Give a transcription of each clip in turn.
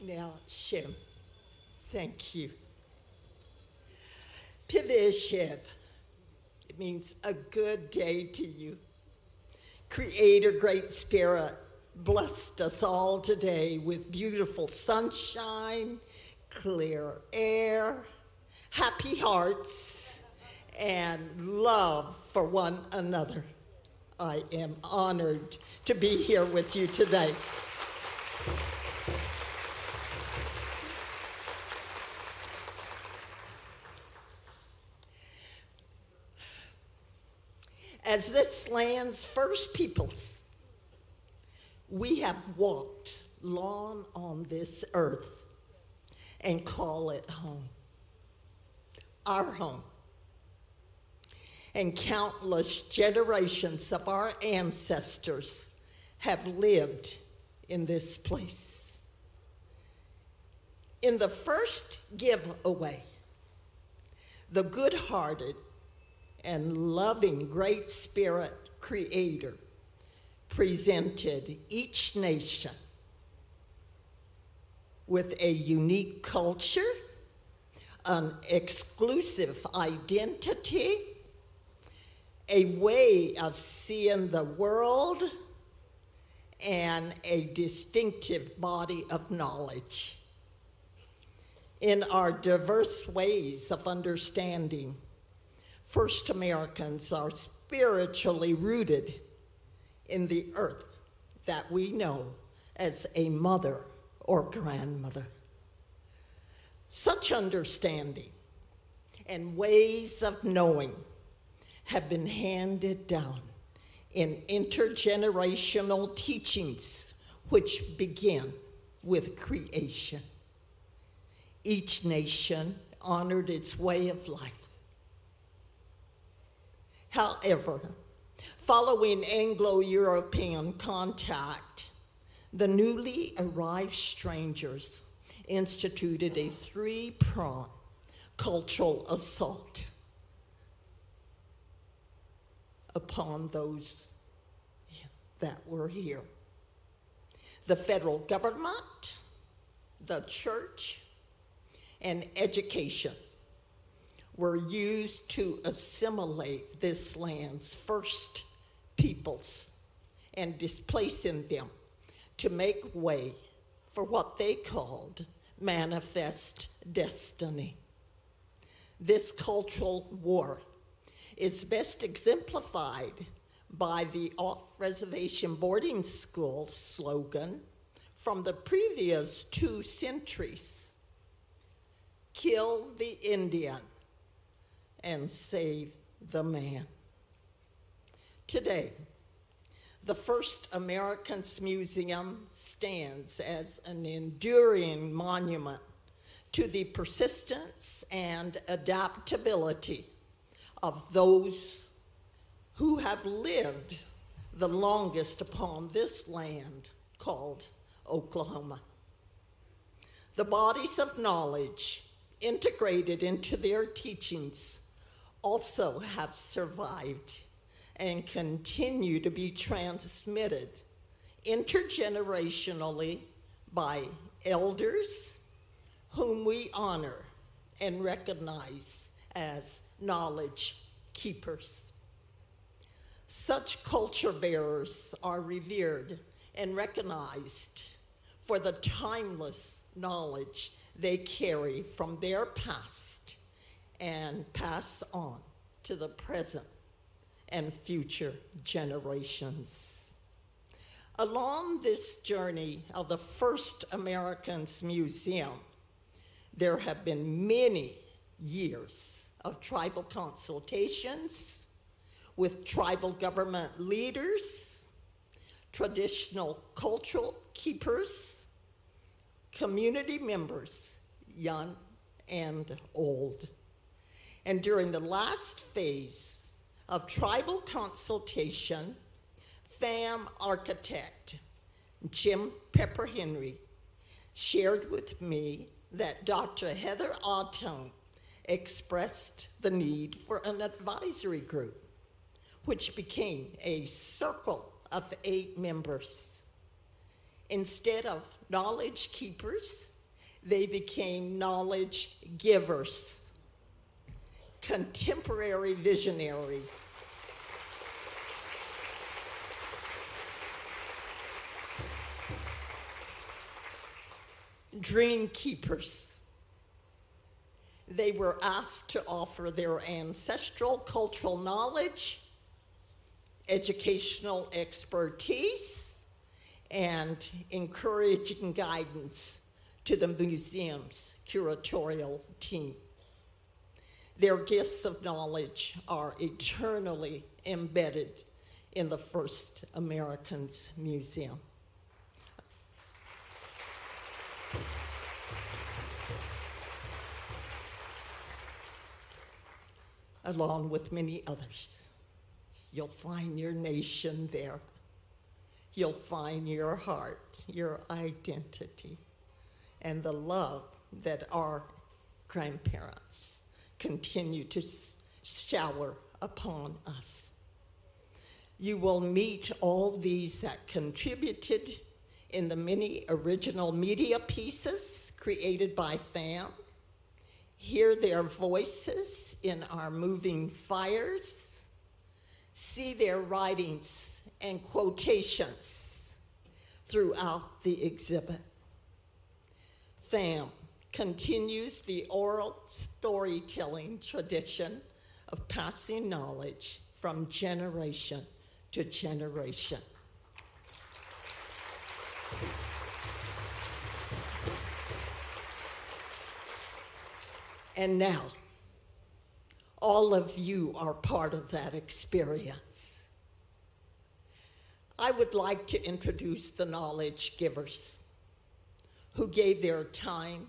Now, Shem, thank you. Pivishev, it means a good day to you. Creator, Great Spirit, blessed us all today with beautiful sunshine, clear air, happy hearts, and love for one another. I am honored to be here with you today. As this land's first peoples, we have walked long on this earth and call it home, our home. And countless generations of our ancestors have lived in this place. In the first giveaway, the good-hearted and loving Great Spirit Creator presented each nation with a unique culture, an exclusive identity, a way of seeing the world, and a distinctive body of knowledge. In our diverse ways of understanding, First Americans are spiritually rooted in the earth that we know as a mother or grandmother. Such understanding and ways of knowing have been handed down in intergenerational teachings which begin with creation. Each nation honored its way of life. However, following Anglo-European contact, the newly arrived strangers instituted a three-pronged cultural assault upon those that were here. The federal government, the church, and education were used to assimilate this land's first peoples and displacing them to make way for what they called manifest destiny. This cultural war is best exemplified by the off-reservation boarding school slogan from the previous 2 centuries: kill the Indian and save the man. Today, the First Americans Museum stands as an enduring monument to the persistence and adaptability of those who have lived the longest upon this land called Oklahoma. The bodies of knowledge integrated into their teachings also have survived and continue to be transmitted intergenerationally by elders whom we honor and recognize as knowledge keepers. Such culture bearers are revered and recognized for the timeless knowledge they carry from their past and pass on to the present and future generations. Along this journey of the First Americans Museum, there have been many years of tribal consultations with tribal government leaders, traditional cultural keepers, community members, young and old. And during the last phase of tribal consultation, FAM architect Jim Pepper Henry shared with me that Dr. Heather Autone expressed the need for an advisory group, which became a circle of 8 members. Instead of knowledge keepers, they became knowledge givers, contemporary visionaries. Dream keepers. They were asked to offer their ancestral cultural knowledge, educational expertise, and encouraging guidance to the museum's curatorial team. Their gifts of knowledge are eternally embedded in the First Americans Museum. Along with many others. You'll find your nation there. You'll find your heart, your identity, and the love that our grandparents continue to shower upon us. You will meet all these that contributed in the many original media pieces created by FAM. Hear their voices in our moving fires, see their writings and quotations throughout the exhibit. FAM continues the oral storytelling tradition of passing knowledge from generation to generation. And now, all of you are part of that experience. I would like to introduce the knowledge givers who gave their time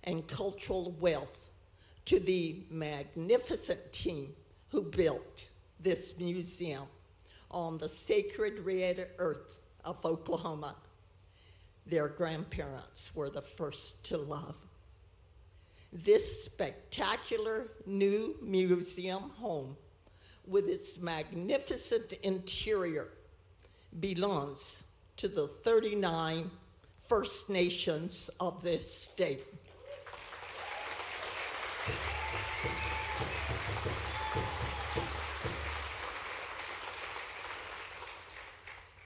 and cultural wealth to the magnificent team who built this museum on the sacred red earth of Oklahoma. Their grandparents were the first to love. This spectacular new museum home with its magnificent interior belongs to the 39 First Nations of this state.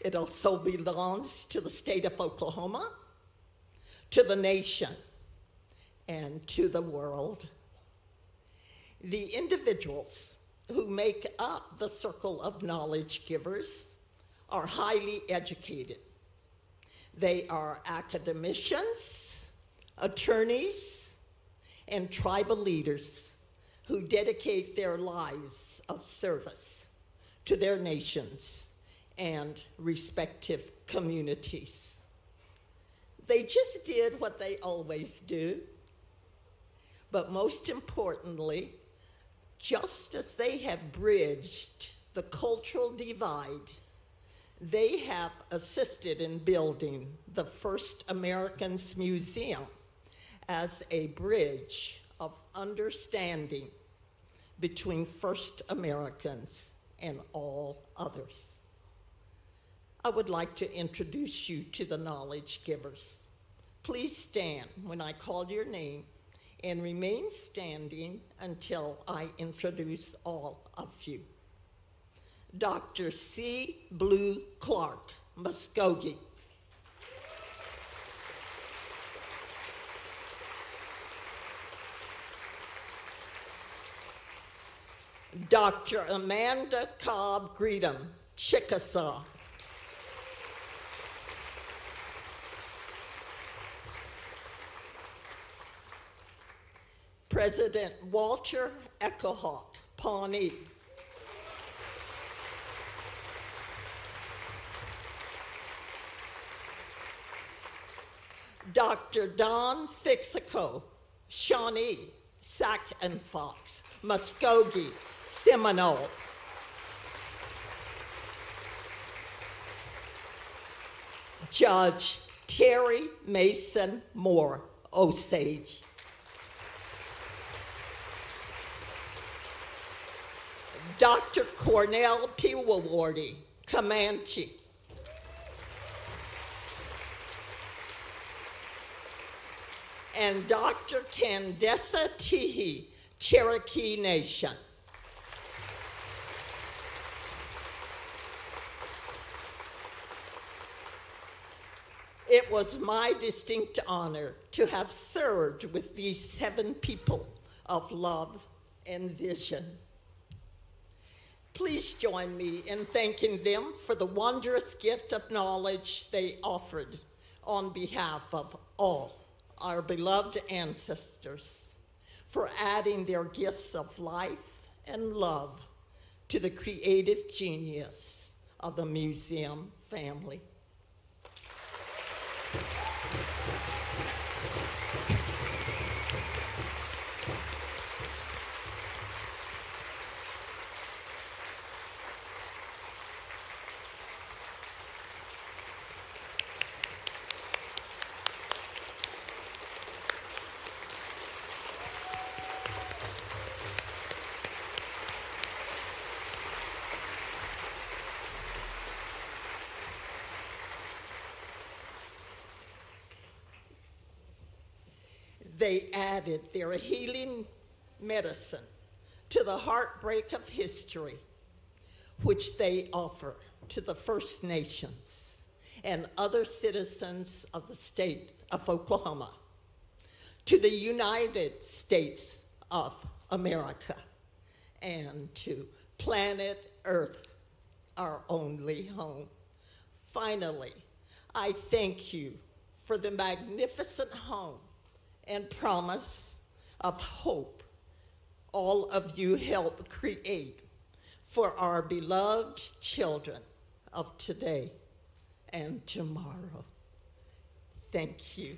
It also belongs to the state of Oklahoma, to the nation, and to the world. The individuals who make up the circle of knowledge givers are highly educated. They are academicians, attorneys, and tribal leaders who dedicate their lives of service to their nations and respective communities. They just did what they always do. But most importantly, just as they have bridged the cultural divide, they have assisted in building the First Americans Museum as a bridge of understanding between First Americans and all others. I would like to introduce you to the knowledge givers. Please stand when I call your name and remain standing until I introduce all of you. Dr. C. Blue Clark, Muskogee. Dr. Amanda Cobb Greedham, Chickasaw. President Walter Echohawk, Pawnee. Dr. Don Fixico, Shawnee, Sac and Fox, Muskogee, Seminole. Judge Terry Mason Moore, Osage. Dr. Cornell Pewawardy, Comanche. and Dr. Candessa Teehee, Cherokee Nation. It was my distinct honor to have served with these 7 people of love and vision. Please join me in thanking them for the wondrous gift of knowledge they offered on behalf of all our beloved ancestors, for adding their gifts of life and love to the creative genius of the museum family. They added their healing medicine to the heartbreak of history, which they offer to the First Nations and other citizens of the state of Oklahoma, to the United States of America, and to planet Earth, our only home. Finally, I thank you for the magnificent home and promise of hope all of you help create for our beloved children of today and tomorrow. Thank you.